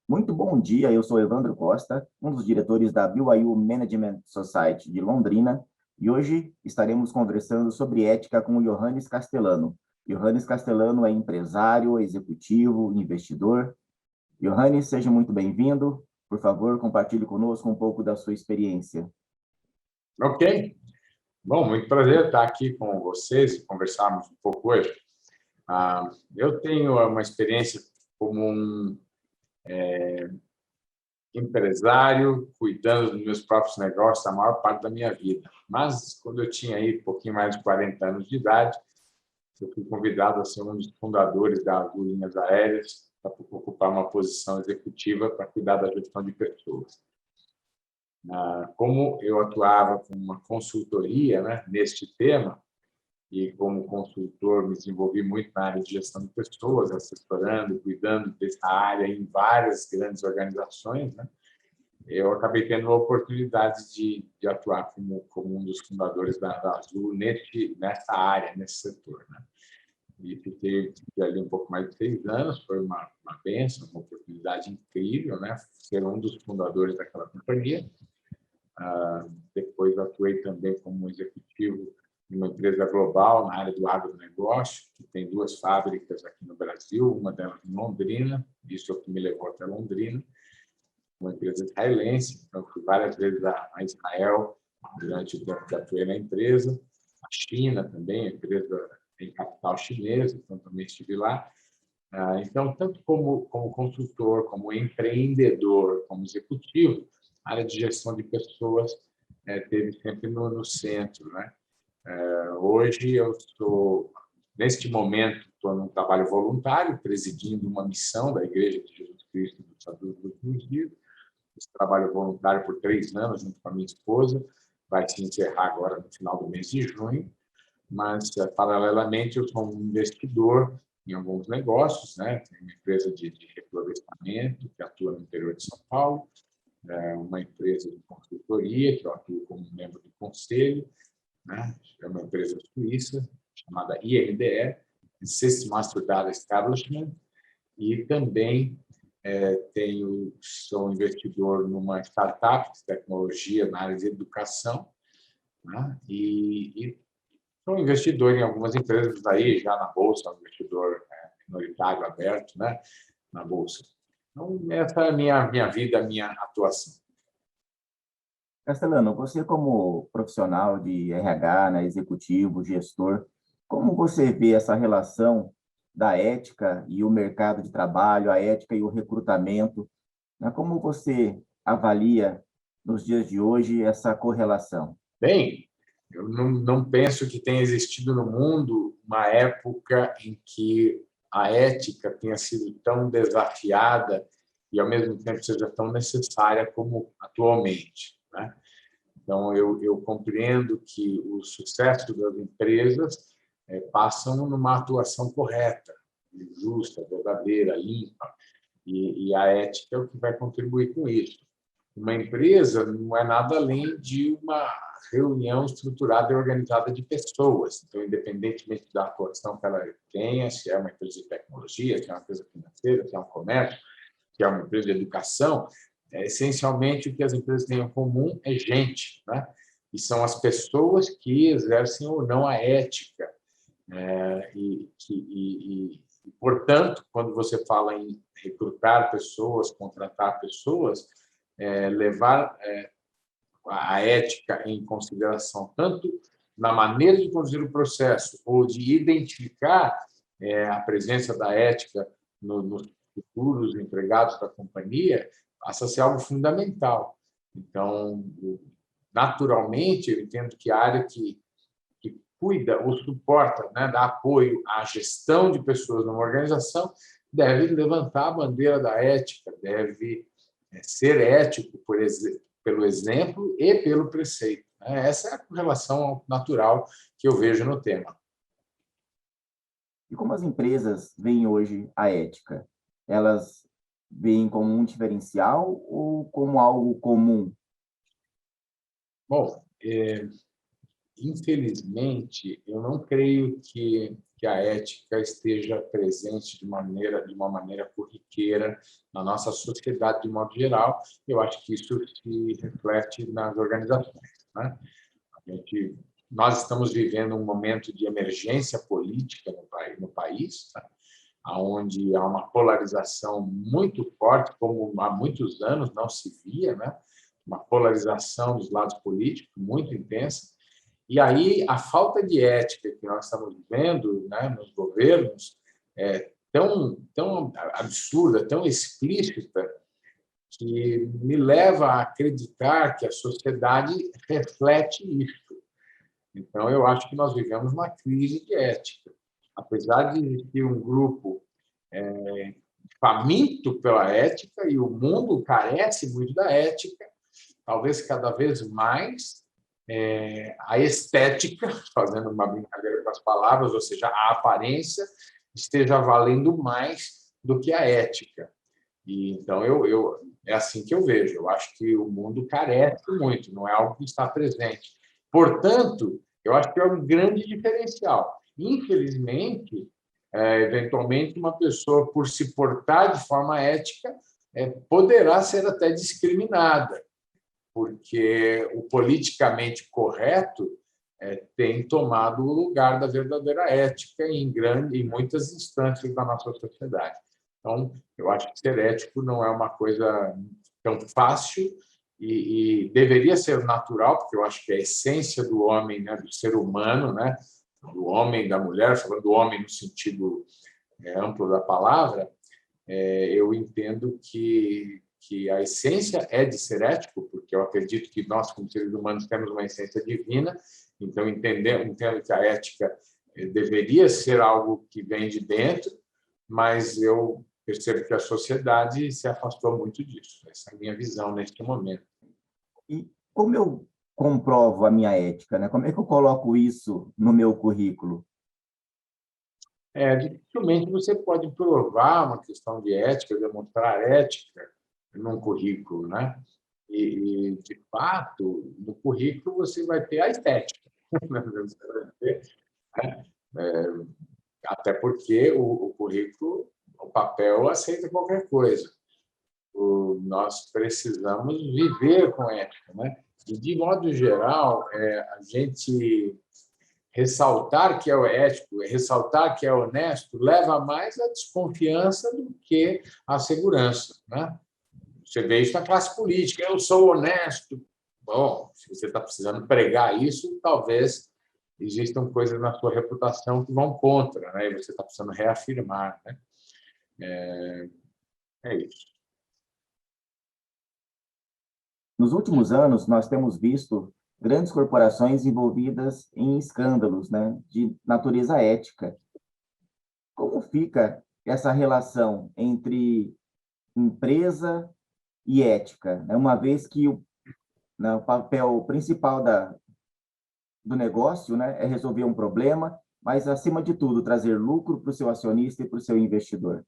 Muito bom dia, eu sou Evandro Costa, um dos diretores da BYU Management Society de Londrina, e hoje estaremos conversando sobre ética com o Johannes Castellano. Johannes Castellano é empresário, executivo, investidor. Johannes, seja muito bem-vindo. Por favor, compartilhe conosco um pouco da sua experiência. Ok. Bom, muito prazer estar aqui com vocês e conversarmos um pouco hoje. Eu tenho uma experiência como um empresário, cuidando dos meus próprios negócios a maior parte da minha vida. Mas, quando eu tinha aí um pouquinho mais de 40 anos de idade, eu fui convidado a ser um dos fundadores da Azul Linhas Aéreas para ocupar uma posição executiva para cuidar da gestão de pessoas. Como eu atuava com uma consultoria, né, neste tema, e como consultor me desenvolvi muito na área de gestão de pessoas, assessorando, cuidando dessa área em várias grandes organizações, né, eu acabei tendo a oportunidade de atuar como um dos fundadores da Azul nessa área, nesse setor, né? E fiquei ali um pouco mais de 6 anos, foi uma bênção, uma oportunidade incrível, né? Ser um dos fundadores daquela companhia. Depois atuei também como executivo em uma empresa global na área do agronegócio, que tem 2 fábricas aqui no Brasil, uma delas em Londrina, isso é o que me levou até Londrina, uma empresa israelense, então fui várias vezes a Israel durante o tempo que atuei na empresa, a China também, a empresa em capital chinesa, então também estive lá. Então, tanto como consultor, como empreendedor, como executivo, a área de gestão de pessoas teve sempre no centro, né? Hoje eu estou, neste momento, estou num trabalho voluntário, presidindo uma missão da Igreja de Jesus Cristo dos Santos dos Últimos Dias. Esse trabalho voluntário por 3 anos, junto com a minha esposa, vai se encerrar agora no final do mês de junho, mas, paralelamente, eu sou um investidor em alguns negócios, né? Tem uma empresa de reflorestamento que atua no interior de São Paulo, uma empresa de consultoria que eu atuo como membro do conselho, né? É uma empresa suíça chamada IRDE, System Master Data Establishment, e também sou investidor numa startup de tecnologia na área de educação, né? E sou investidor em algumas empresas aí, já na Bolsa, um investidor minoritário aberto, né? Na Bolsa. Então, essa é a minha vida, a minha atuação. Castellano, você como profissional de RH, né, executivo, gestor, como você vê essa relação da ética e o mercado de trabalho, a ética e o recrutamento, né? Como você avalia nos dias de hoje essa correlação? Bem, eu não penso que tenha existido no mundo uma época em que a ética tenha sido tão desafiada e, ao mesmo tempo, seja tão necessária como atualmente, né? Então, eu compreendo que o sucesso das empresas passam numa atuação correta, justa, verdadeira, limpa, e a ética é o que vai contribuir com isso. Uma empresa não é nada além de uma reunião estruturada e organizada de pessoas. Então, independentemente da atuação que ela tenha, se é uma empresa de tecnologia, se é uma empresa financeira, se é um comércio, se é uma empresa de educação, essencialmente o que as empresas têm em comum é gente, né? E são as pessoas que exercem ou não a ética. Portanto, quando você fala em recrutar pessoas, contratar pessoas, levar a ética em consideração tanto na maneira de conduzir o processo ou de identificar a presença da ética nos futuros empregados da companhia passa a ser algo fundamental. Então, naturalmente, eu entendo que a área que cuida ou suporta, né, dá apoio à gestão de pessoas numa organização deve levantar a bandeira da ética, deve ser ético pelo exemplo e pelo preceito. Essa é a correlação natural que eu vejo no tema. E como as empresas veem hoje a ética? Elas veem como um diferencial ou como algo comum? Bom, infelizmente, eu não creio que a ética esteja presente de uma maneira corriqueira na nossa sociedade de modo geral. Eu acho que isso se reflete nas organizações, né? Nós estamos vivendo um momento de emergência política no país, tá? Onde há uma polarização muito forte, como há muitos anos não se via, né? Uma polarização dos lados políticos muito intensa. E aí a falta de ética que nós estamos vendo, né, nos governos é tão absurda, tão explícita, que me leva a acreditar que a sociedade reflete isso. Então, eu acho que nós vivemos uma crise de ética. Apesar de existir um grupo faminto pela ética, e o mundo carece muito da ética, talvez cada vez mais a estética, fazendo uma brincadeira com as palavras, ou seja, a aparência, esteja valendo mais do que a ética. E, então, é assim que eu vejo. Eu acho que o mundo carece muito, não é algo que está presente. Portanto, eu acho que é um grande diferencial. Infelizmente, eventualmente, uma pessoa, por se portar de forma ética, poderá ser até discriminada, porque o politicamente correto tem tomado o lugar da verdadeira ética em muitas instâncias da nossa sociedade. Então, eu acho que ser ético não é uma coisa tão fácil e deveria ser natural, porque eu acho que a essência do homem, né, do ser humano, né, do homem, da mulher, falando do homem no sentido amplo da palavra, eu entendo que a essência é de ser ético, porque eu acredito que nós, como seres humanos, temos uma essência divina, então entendo que a ética deveria ser algo que vem de dentro, mas eu percebo que a sociedade se afastou muito disso. Essa é a minha visão neste momento. E como eu comprovo a minha ética, né? Como é que eu coloco isso no meu currículo? Dificilmente você pode provar uma questão de ética, demonstrar ética num currículo, né? De fato, no currículo você vai ter a estética. Você vai ter, até porque o currículo, o papel aceita qualquer coisa. Nós precisamos viver com ética, né? E, de modo geral, a gente ressaltar que é ético, ressaltar que é honesto, leva mais à desconfiança do que à segurança, né? Você vê isso na classe política. Eu sou honesto. Bom, se você está precisando pregar isso, talvez existam coisas na sua reputação que vão contra, né? E você está precisando reafirmar, né? É isso. Nos últimos anos, nós temos visto grandes corporações envolvidas em escândalos, né, de natureza ética. Como fica essa relação entre empresa e ética, né? Uma vez que o papel principal do negócio, né, é resolver um problema, mas, acima de tudo, trazer lucro para o seu acionista e para o seu investidor.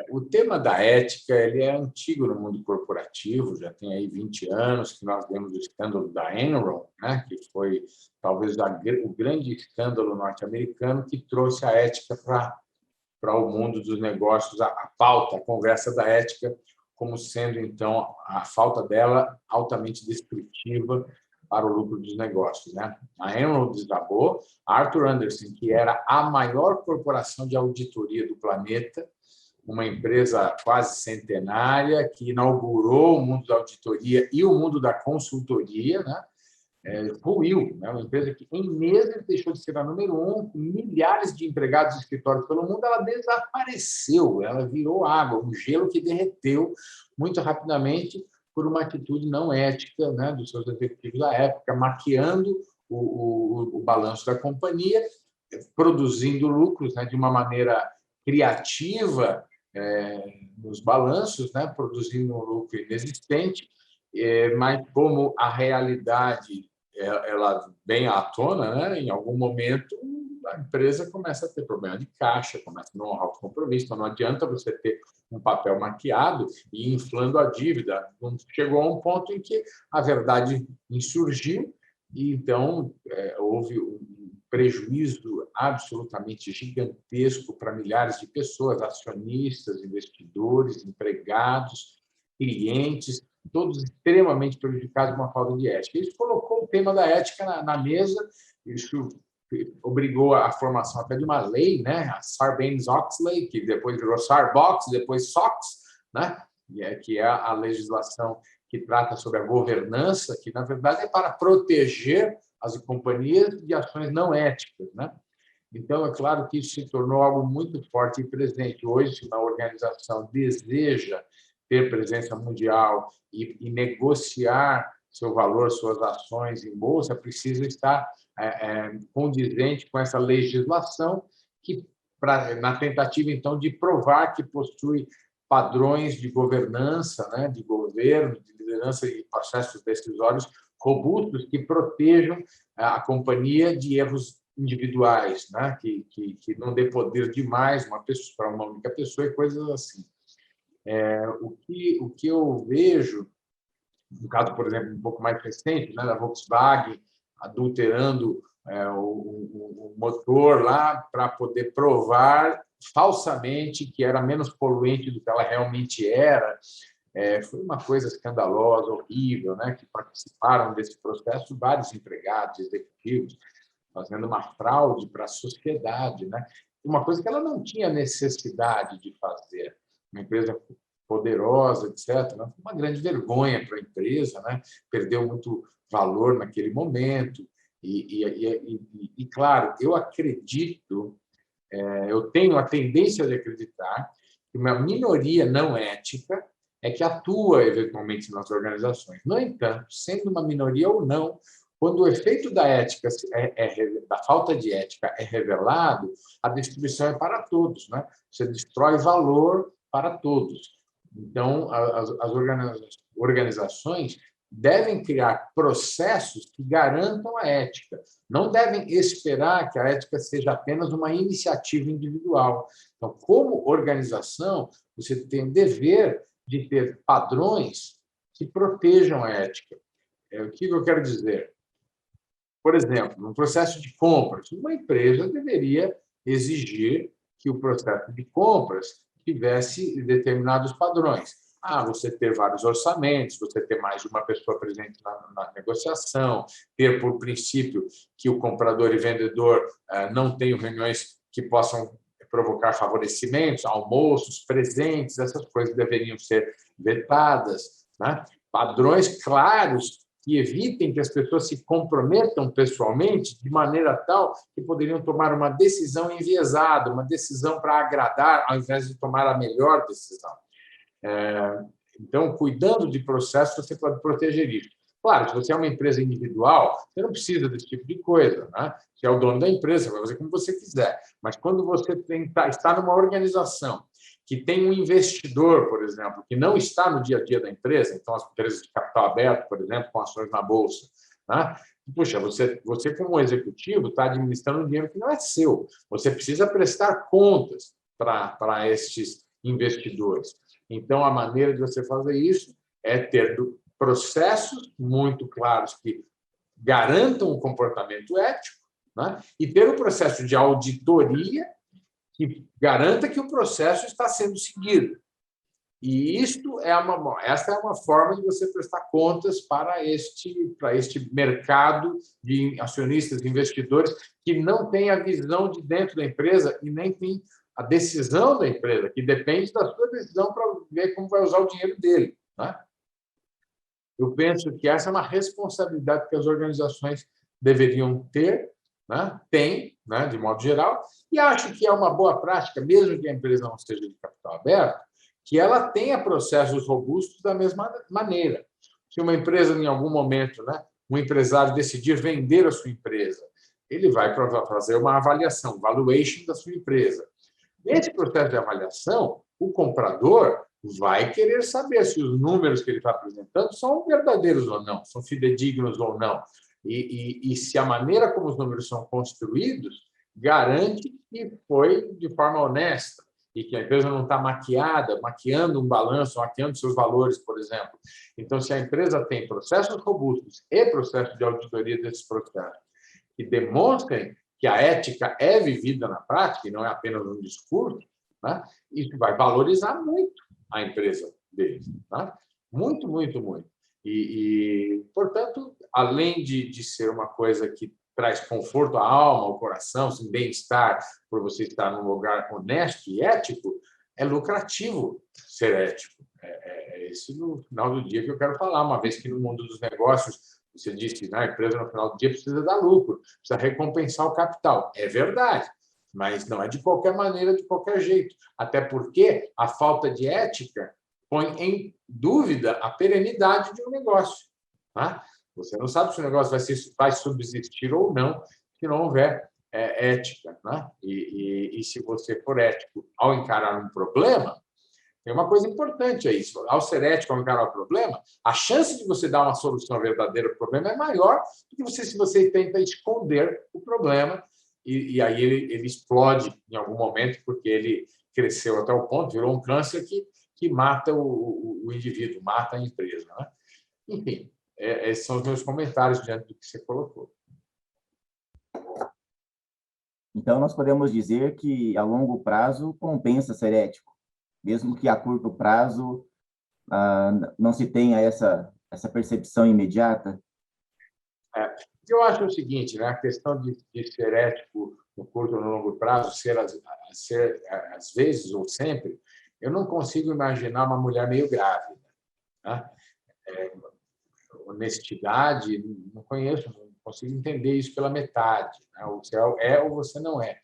O tema da ética ele é antigo no mundo corporativo, já tem aí 20 anos que nós vemos o escândalo da Enron, né, que foi talvez o grande escândalo norte-americano que trouxe a ética para o mundo dos negócios, a pauta, a conversa da ética, como sendo, então, a falta dela altamente descritiva para o lucro dos negócios, né? A Enron desabou, Arthur Andersen, que era a maior corporação de auditoria do planeta, uma empresa quase centenária que inaugurou o mundo da auditoria e o mundo da consultoria, né? Ruiu, né? Uma empresa que em meses deixou de ser a número 1, com milhares de empregados de escritórios pelo mundo, ela desapareceu, ela virou água, um gelo que derreteu muito rapidamente por uma atitude não ética, né, dos seus executivos da época, maquiando o balanço da companhia, produzindo lucros, né, de uma maneira criativa nos balanços, né, produzindo um lucro inexistente, mas como a realidade ela vem à tona, né, em algum momento a empresa começa a ter problema de caixa, começa a não honrar os compromissos, então não adianta você ter um papel maquiado e inflando a dívida. Chegou a um ponto em que a verdade insurgiu e então houve um prejuízo absolutamente gigantesco para milhares de pessoas, acionistas, investidores, empregados, clientes, todos extremamente prejudicados por uma falta de ética. Isso colocou o tema da ética na mesa, isso obrigou à formação até de uma lei, né, a Sarbanes-Oxley, que depois virou Sarbox, depois SOX, né, que é a legislação que trata sobre a governança, que, na verdade, é para proteger as companhias de ações não éticas, né? Então, é claro que isso se tornou algo muito forte e presente. Hoje, se uma organização deseja ter presença mundial e negociar seu valor, suas ações em bolsa, precisa estar condizente com essa legislação, na tentativa, então, de provar que possui padrões de governança, né, de governo, de liderança e processos decisórios robustos que protejam a companhia de erros individuais, né, que não dê poder demais para uma única pessoa e coisas assim. O que eu vejo, no caso, por exemplo, um pouco mais recente, né, da Volkswagen adulterando o motor lá para poder provar falsamente que era menos poluente do que ela realmente era. Foi uma coisa escandalosa, horrível, né? Que participaram desse processo vários empregados, executivos, fazendo uma fraude para a sociedade, né? Uma coisa que ela não tinha necessidade de fazer. Uma empresa poderosa, etc. Uma grande vergonha para a empresa, né? Perdeu muito valor naquele momento. E claro, eu acredito, eu tenho a tendência de acreditar que uma minoria não ética é que atua eventualmente nas organizações. No entanto, sendo uma minoria ou não, quando o efeito da ética, da falta de ética é revelado, a destruição é para todos, né? Você destrói valor para todos. Então, as organizações devem criar processos que garantam a ética. Não devem esperar que a ética seja apenas uma iniciativa individual. Então, como organização, você tem o dever de ter padrões que protejam a ética. O que eu quero dizer? Por exemplo, no processo de compras, uma empresa deveria exigir que o processo de compras tivesse determinados padrões. Você ter vários orçamentos, você ter mais de uma pessoa presente na negociação, ter por princípio que o comprador e vendedor não tenham reuniões que possam provocar favorecimentos, almoços, presentes, essas coisas deveriam ser vetadas, né? Padrões claros que evitem que as pessoas se comprometam pessoalmente de maneira tal que poderiam tomar uma decisão enviesada, uma decisão para agradar, ao invés de tomar a melhor decisão. Então, cuidando de processo, você pode proteger isso. Claro, se você é uma empresa individual, você não precisa desse tipo de coisa, né? Você é o dono da empresa, você vai fazer como você quiser. Mas quando você está numa organização que tem um investidor, por exemplo, que não está no dia a dia da empresa, então as empresas de capital aberto, por exemplo, com ações na bolsa, né? Puxa, você como executivo está administrando um dinheiro que não é seu. Você precisa prestar contas para estes investidores. Então, a maneira de você fazer isso é ter processos muito claros que garantam o comportamento ético, né? E ter um processo de auditoria que garanta que o processo está sendo seguido. E esta é uma forma de você prestar contas para este mercado de acionistas e investidores que não tem a visão de dentro da empresa e nem tem a decisão da empresa, que depende da sua decisão para ver como vai usar o dinheiro dele, né? Eu penso que essa é uma responsabilidade que as organizações deveriam ter, né? Tem, né? De modo geral, e acho que é uma boa prática, mesmo que a empresa não seja de capital aberto, que ela tenha processos robustos da mesma maneira. Se uma empresa, em algum momento, né, um empresário decidir vender a sua empresa, ele vai fazer uma avaliação, valuation da sua empresa. Nesse processo de avaliação, o comprador vai querer saber se os números que ele está apresentando são verdadeiros ou não, são fidedignos ou não, e se a maneira como os números são construídos garante que foi de forma honesta. e que a empresa não está maquiando um balanço, maquiando seus valores, por exemplo. Então, se a empresa tem processos robustos e processos de auditoria desses processos que demonstrem que a ética é vivida na prática e não é apenas um discurso, né? Isso vai valorizar muito a empresa deles. Né? Muito, muito, muito. Portanto, além de ser uma coisa que traz conforto à alma, ao coração, assim, bem-estar, por você estar num lugar honesto e ético, é lucrativo ser ético. É isso, no final do dia, que eu quero falar, uma vez que no mundo dos negócios, você disse que a empresa, no final do dia, precisa dar lucro, precisa recompensar o capital. É verdade, mas não é de qualquer maneira, de qualquer jeito. Até porque a falta de ética põe em dúvida a perenidade de um negócio. Tá? Você não sabe se o negócio vai subsistir ou não se não houver ética. Né? E se você for ético ao encarar um problema, tem uma coisa importante aí. Ao ser ético ao encarar o problema, a chance de você dar uma solução verdadeira para o problema é maior do que se você tenta esconder o problema e aí ele explode em algum momento porque ele cresceu até o ponto, virou um câncer que mata o indivíduo, mata a empresa. Né? Enfim, esses são os meus comentários diante do que você colocou. Então, nós podemos dizer que, a longo prazo, compensa ser ético, mesmo que a curto prazo não se tenha essa percepção imediata? Eu acho o seguinte, né? A questão de ser ético no curto ou no longo prazo, ser às vezes ou sempre, eu não consigo imaginar uma mulher meio grávida. Né? Honestidade, não conheço, não consigo entender isso pela metade. Né? O céu é ou você não é.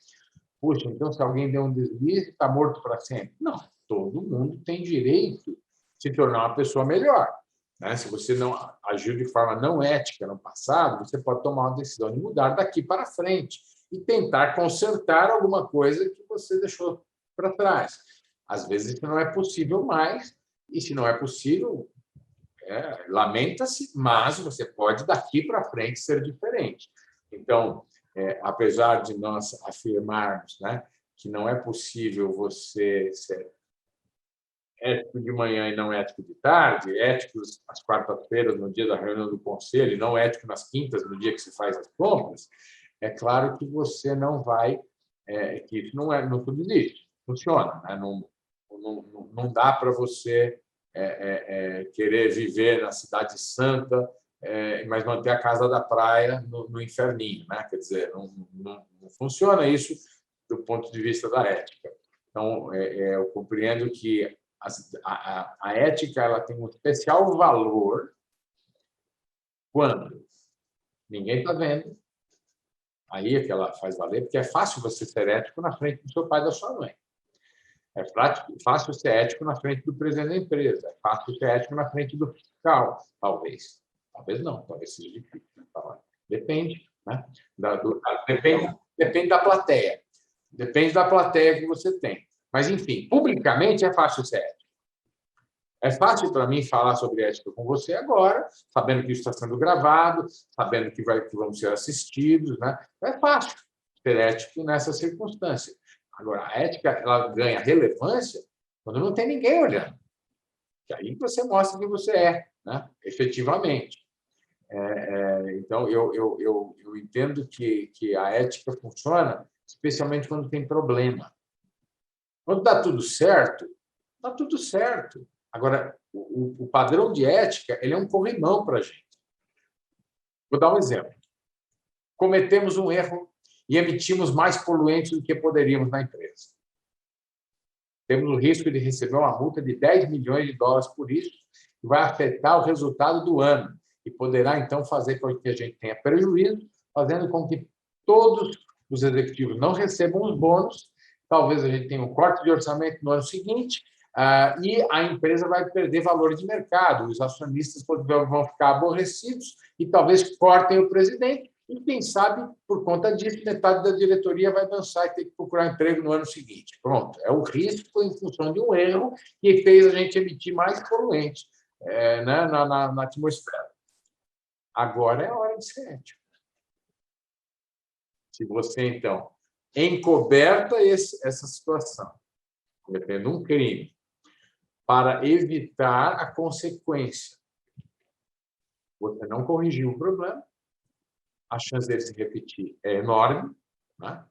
Puxa, então se alguém deu um deslize, está morto para sempre? Não, todo mundo tem direito de se tornar uma pessoa melhor. Né? Se você não agiu de forma não ética no passado, você pode tomar uma decisão de mudar daqui para frente e tentar consertar alguma coisa que você deixou para trás. Às vezes isso não é possível mais, e se não é possível, lamenta-se, mas você pode daqui para frente ser diferente. Então, apesar de nós afirmarmos, né, que não é possível você ser ético de manhã e não ético de tarde, ético às quartas-feiras, no dia da reunião do conselho, e não ético nas quintas, no dia que se faz as compras, é claro que você não vai, que isso não subsiste, funciona. Né? Não dá para você querer viver na cidade santa, mas manter a casa da praia no inferninho. Né? Quer dizer, não funciona isso do ponto de vista da ética. Então, eu compreendo que a ética ela tem um especial valor quando ninguém está vendo, aí é que ela faz valer, porque é fácil você ser ético na frente do seu pai e da sua mãe. É fácil ser ético na frente do presidente da empresa, é fácil ser ético na frente do fiscal, talvez. Talvez não, talvez seja difícil. Depende, né? Depende da plateia. Depende da plateia que você tem. Mas, enfim, publicamente é fácil ser ético. É fácil para mim falar sobre ética com você agora, sabendo que isso está sendo gravado, sabendo que vamos ser assistidos. Né? É fácil ser ético nessa circunstância. Agora, a ética ela ganha relevância quando não tem ninguém olhando. Que aí você mostra que você é, né? Efetivamente. Então, eu entendo que a ética funciona especialmente quando tem problema. Quando está tudo certo, está tudo certo. Agora, o padrão de ética ele é um corrimão para a gente. Vou dar um exemplo. Cometemos um erro e emitimos mais poluentes do que poderíamos na empresa. Temos o risco de receber uma multa de $10 milhões por isso, que vai afetar o resultado do ano e poderá, então, fazer com que a gente tenha prejuízo, fazendo com que todos os executivos não recebam os bônus, talvez a gente tenha um corte de orçamento no ano seguinte, e a empresa vai perder valor de mercado, os acionistas vão ficar aborrecidos e talvez cortem o presidente, e quem sabe, por conta disso, metade da diretoria vai dançar e ter que procurar emprego no ano seguinte. Pronto, é o risco em função de um erro que fez a gente emitir mais poluente né, na atmosfera. Agora é a hora de ser ético. Se você, então, encoberta essa situação, cometendo um crime, para evitar a consequência. Você não corrigiu o problema, a chance dele se repetir é enorme, né?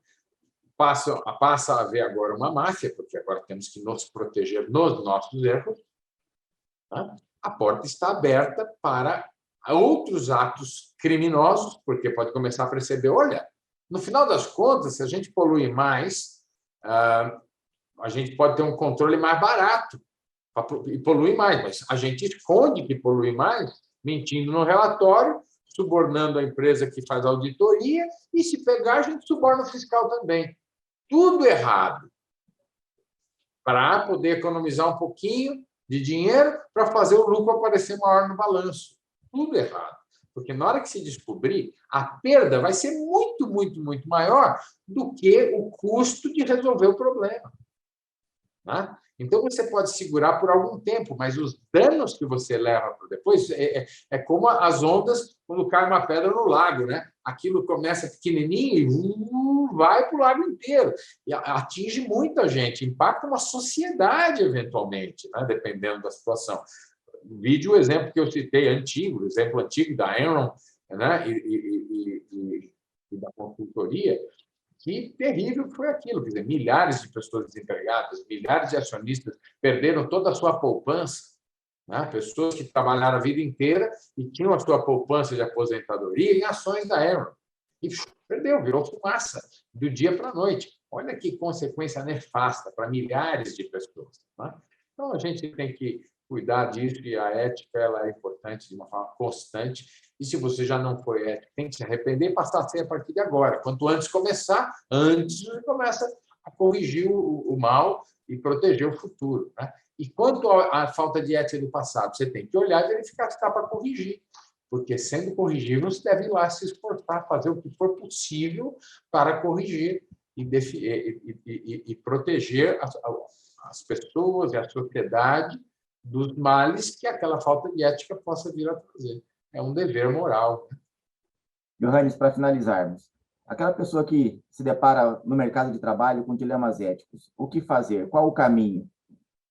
Passa a haver agora uma máfia, porque agora temos que nos proteger nos nossos erros, né? A porta está aberta para outros atos criminosos, porque pode começar a perceber, olha, no final das contas, se a gente polui mais, a gente pode ter um controle mais barato e polui mais, mas a gente esconde que polui mais, mentindo no relatório, subornando a empresa que faz auditoria, e se pegar, a gente suborna o fiscal também. Tudo errado, para poder economizar um pouquinho de dinheiro para fazer o lucro aparecer maior no balanço. Tudo errado. Porque na hora que se descobrir, a perda vai ser muito, muito, muito maior do que o custo de resolver o problema. Né? Então, você pode segurar por algum tempo, mas os danos que você leva para depois é como as ondas quando cai uma pedra no lago. Né? Aquilo começa pequenininho e vai para o lago inteiro. E atinge muita gente, impacta uma sociedade, eventualmente, né? Dependendo da situação. O exemplo que eu citei, antigo, o exemplo antigo da Enron, né? e da consultoria, que terrível foi aquilo. Quer dizer, milhares de pessoas desempregadas, milhares de acionistas perderam toda a sua poupança, né? Pessoas que trabalharam a vida inteira e tinham a sua poupança de aposentadoria em ações da Enron. E perdeu, virou fumaça, do dia para a noite. Olha que consequência nefasta para milhares de pessoas. Né? Então, a gente tem que cuidar disso, e a ética ela é importante de uma forma constante. E se você já não foi ético, tem que se arrepender e passar a ser a partir de agora. Quanto antes começar, antes você começa a corrigir o mal e proteger o futuro. Né? E quanto à falta de ética do passado, você tem que olhar e verificar se está para corrigir. Porque, sendo corrigível, você deve ir lá se esforçar, fazer o que for possível para corrigir e proteger as pessoas e a sociedade dos males que aquela falta de ética possa vir a trazer. É um dever moral. Johannes, para finalizarmos, aquela pessoa que se depara no mercado de trabalho com dilemas éticos, o que fazer? Qual o caminho?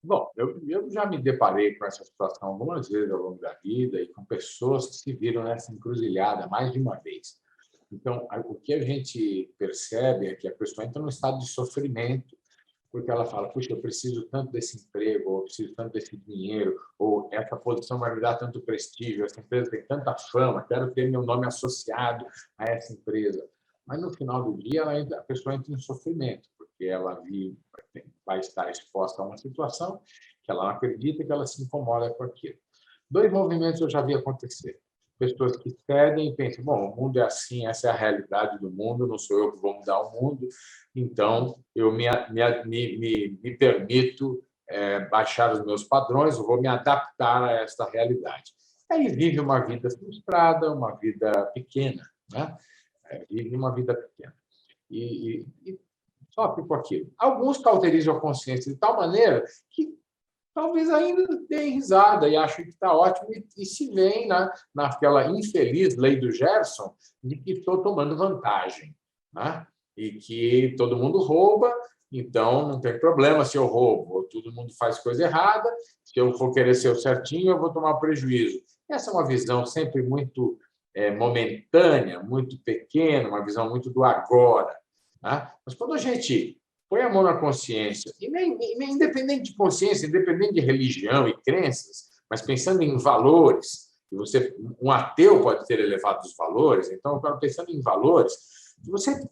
Bom, eu já me deparei com essa situação algumas vezes ao longo da vida e com pessoas que se viram nessa encruzilhada mais de uma vez. Então, o que a gente percebe é que a pessoa entra num estado de sofrimento, porque ela fala, puxa, eu preciso tanto desse emprego, ou eu preciso tanto desse dinheiro, ou essa posição vai me dar tanto prestígio, essa empresa tem tanta fama, quero ter meu nome associado a essa empresa. Mas, no final do dia, a pessoa entra em sofrimento, porque ela vai estar exposta a uma situação que ela não acredita, que ela se incomoda com aquilo. 2 movimentos eu já vi acontecer. Pessoas que cedem e pensam, bom, o mundo é assim, essa é a realidade do mundo, não sou eu que vou mudar o mundo, então eu me permito baixar os meus padrões, eu vou me adaptar a esta realidade. Aí vive uma vida frustrada, uma vida pequena, né? Vive uma vida pequena. E sofre com aquilo. Alguns cauterizam a consciência de tal maneira que talvez ainda deem risada e achem que está ótimo e se veem naquela infeliz lei do Gerson de que estou tomando vantagem, né? E que todo mundo rouba, então não tem problema se eu roubo, todo mundo faz coisa errada, se eu for querer ser o certinho, eu vou tomar prejuízo. Essa é uma visão sempre muito momentânea, muito pequena, uma visão muito do agora. Né? Mas quando a gente põe a mão na consciência, e nem independente de consciência, independente de religião e crenças, mas pensando em valores, e um ateu pode ter elevados valores, então, pensando em valores, você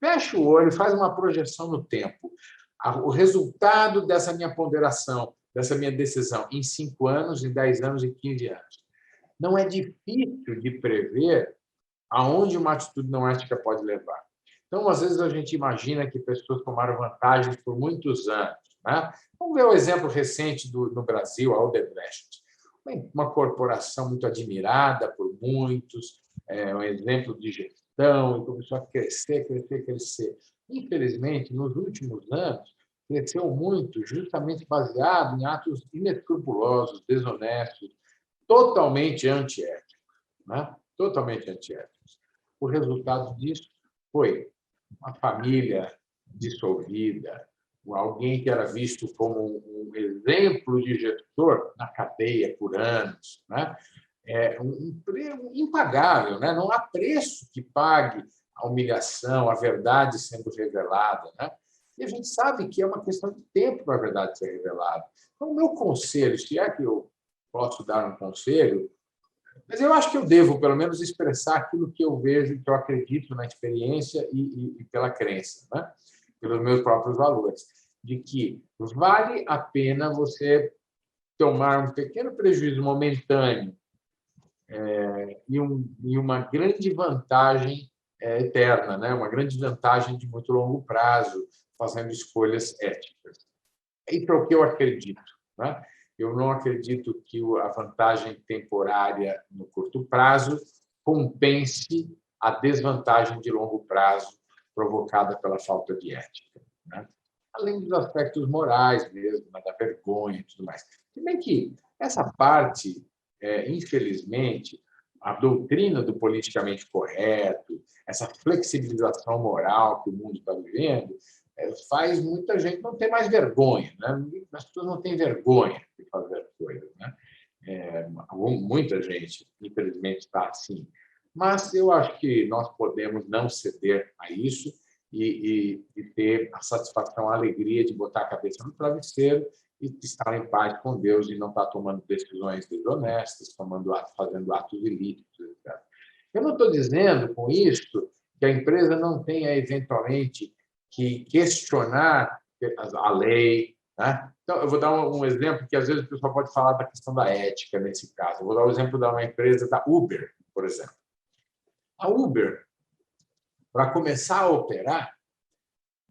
fecha o olho, faz uma projeção no tempo. O resultado dessa minha ponderação, dessa minha decisão, em 5 anos, em 10 anos, em 15 anos. Não é difícil de prever aonde uma atitude não ética pode levar. Então, às vezes, a gente imagina que pessoas tomaram vantagens por muitos anos. Né? Vamos ver o exemplo recente no Brasil, a Odebrecht. Uma corporação muito admirada por muitos, um exemplo de gestão, e começou a crescer, crescer, crescer. Infelizmente, nos últimos anos, cresceu muito justamente baseado em atos inescrupulosos, desonestos, totalmente antiéticos. Né? Totalmente antiéticos. O resultado disso foi uma família dissolvida, alguém que era visto como um exemplo de gestor na cadeia por anos, né? Um emprego impagável, né? Não há preço que pague a humilhação, a verdade sendo revelada, né? E a gente sabe que é uma questão de tempo para a verdade ser revelada. Então, o meu conselho, se é que eu posso dar um conselho, mas eu acho que eu devo, pelo menos, expressar aquilo que eu vejo, que eu acredito na experiência e pela crença, né? Pelos meus próprios valores, de que vale a pena você tomar um pequeno prejuízo momentâneo e uma grande vantagem eterna, né? Uma grande vantagem de muito longo prazo, fazendo escolhas éticas. Isso é o que eu acredito, né? Eu não acredito que a vantagem temporária no curto prazo compense a desvantagem de longo prazo provocada pela falta de ética, né? Além dos aspectos morais mesmo, né, da vergonha e tudo mais. Se bem que essa parte, infelizmente, a doutrina do politicamente correto, essa flexibilização moral que o mundo está vivendo, faz muita gente não ter mais vergonha, né? As pessoas não têm vergonha de fazer coisas, né? Muita gente, infelizmente, está assim. Mas eu acho que nós podemos não ceder a isso e ter a satisfação, a alegria de botar a cabeça no travesseiro e estar em paz com Deus e não estar tomando decisões desonestas, fazendo atos ilícitos, etc. Eu não estou dizendo com isso que a empresa não tenha, eventualmente, que questionar a lei, né? Então, eu vou dar um exemplo que, às vezes, o pessoal pode falar da questão da ética nesse caso. Eu vou dar o exemplo de uma empresa da Uber, por exemplo. A Uber, para começar a operar,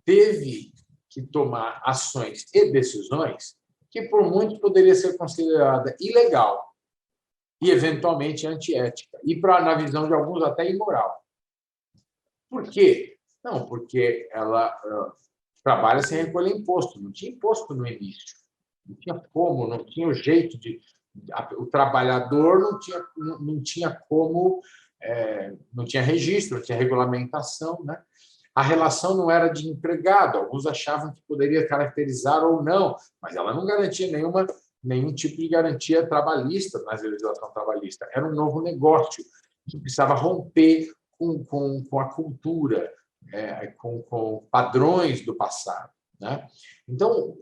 teve que tomar ações e decisões que, por muitos, poderia ser considerada ilegal e, eventualmente, antiética. E, na visão de alguns, até imoral. Por quê? Não, porque ela trabalha sem recolher imposto. Não tinha imposto no início. Não tinha como, não tinha o jeito de... O trabalhador não tinha como... não tinha registro, não tinha regulamentação, né? A relação não era de empregado. Alguns achavam que poderia caracterizar ou não, mas ela não garantia nenhum tipo de garantia trabalhista na legislação trabalhista. Era um novo negócio que precisava romper com a cultura, com padrões do passado, né? Então,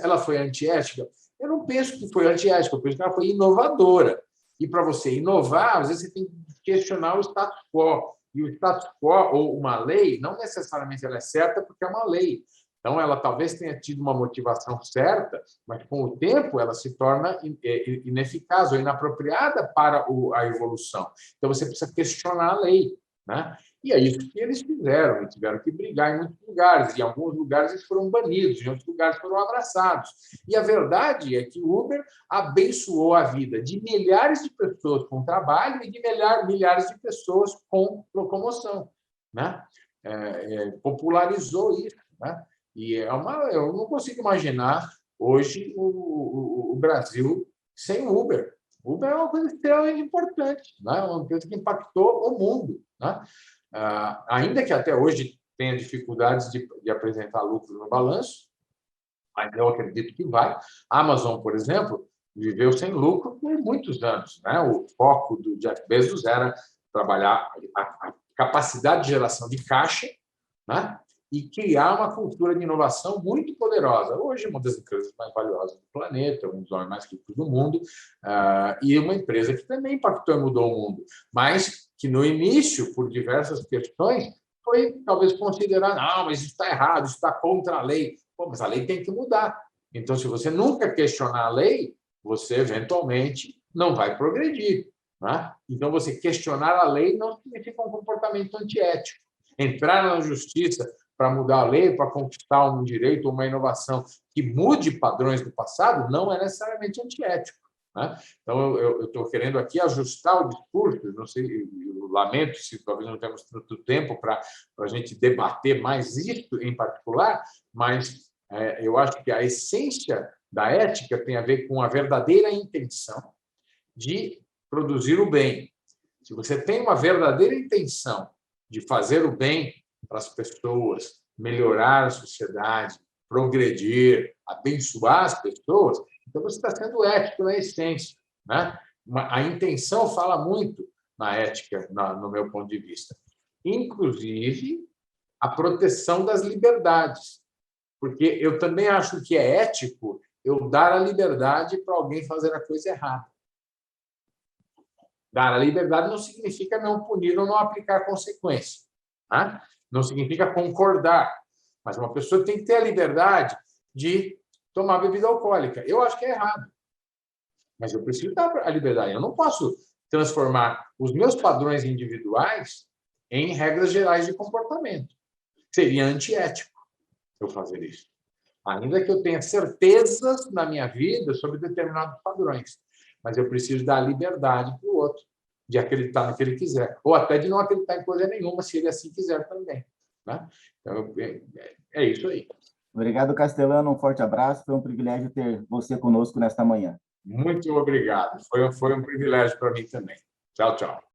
ela foi antiética? Eu não penso que foi antiética, eu penso que ela foi inovadora. E para você inovar, às vezes você tem que questionar o status quo. E o status quo, ou uma lei, não necessariamente ela é certa porque é uma lei. Então, ela talvez tenha tido uma motivação certa, mas com o tempo ela se torna ineficaz ou inapropriada para a evolução. Então, você precisa questionar a lei, né? E é isso que eles fizeram. Eles tiveram que brigar em muitos lugares. Em alguns lugares eles foram banidos, em outros lugares foram abraçados. E a verdade é que o Uber abençoou a vida de milhares de pessoas com trabalho e de milhares de pessoas com locomoção, né? Popularizou isso, né? E eu não consigo imaginar hoje o Brasil sem o Uber. O Uber é uma coisa extremamente importante, né? Uma coisa que impactou o mundo, né? Ainda que até hoje tenha dificuldades de apresentar lucro no balanço, mas eu acredito que vai. A Amazon, por exemplo, viveu sem lucro por muitos anos, né? O foco do Jeff Bezos era trabalhar a capacidade de geração de caixa, né? E criar uma cultura de inovação muito poderosa. Hoje, uma das empresas mais valiosas do planeta, um dos homens mais ricos do mundo, e uma empresa que também impactou e mudou o mundo, mas que no início, por diversas questões, foi talvez considerar, não, mas isso está errado, isso está contra a lei. Pô, mas a lei tem que mudar. Então, se você nunca questionar a lei, você eventualmente não vai progredir, né? Então, você questionar a lei não significa um comportamento antiético. Entrar na justiça para mudar a lei, para conquistar um direito ou uma inovação que mude padrões do passado, não é necessariamente antiético, né? Então, eu estou querendo aqui ajustar o discurso, não sei, eu lamento se talvez não temos tanto tempo para a gente debater mais isso em particular, mas eu acho que a essência da ética tem a ver com a verdadeira intenção de produzir o bem. Se você tem uma verdadeira intenção de fazer o bem para as pessoas, melhorar a sociedade, progredir, abençoar as pessoas, então você está sendo ético na essência, né? A intenção fala muito na ética, no meu ponto de vista. Inclusive, a proteção das liberdades. Porque eu também acho que é ético eu dar a liberdade para alguém fazer a coisa errada. Dar a liberdade não significa não punir ou não aplicar consequência. Tá? Não significa concordar. Mas uma pessoa tem que ter a liberdade de tomar bebida alcoólica. Eu acho que é errado. Mas eu preciso dar a liberdade. Eu não posso transformar os meus padrões individuais em regras gerais de comportamento. Seria antiético eu fazer isso. Ainda que eu tenha certezas na minha vida sobre determinados padrões. Mas eu preciso dar liberdade para o outro, de acreditar no que ele quiser. Ou até de não acreditar em coisa nenhuma, se ele assim quiser também. Né? Então, é isso aí. Obrigado, Castelano. Um forte abraço. Foi um privilégio ter você conosco nesta manhã. Muito obrigado. Foi um privilégio para mim também. Tchau, tchau.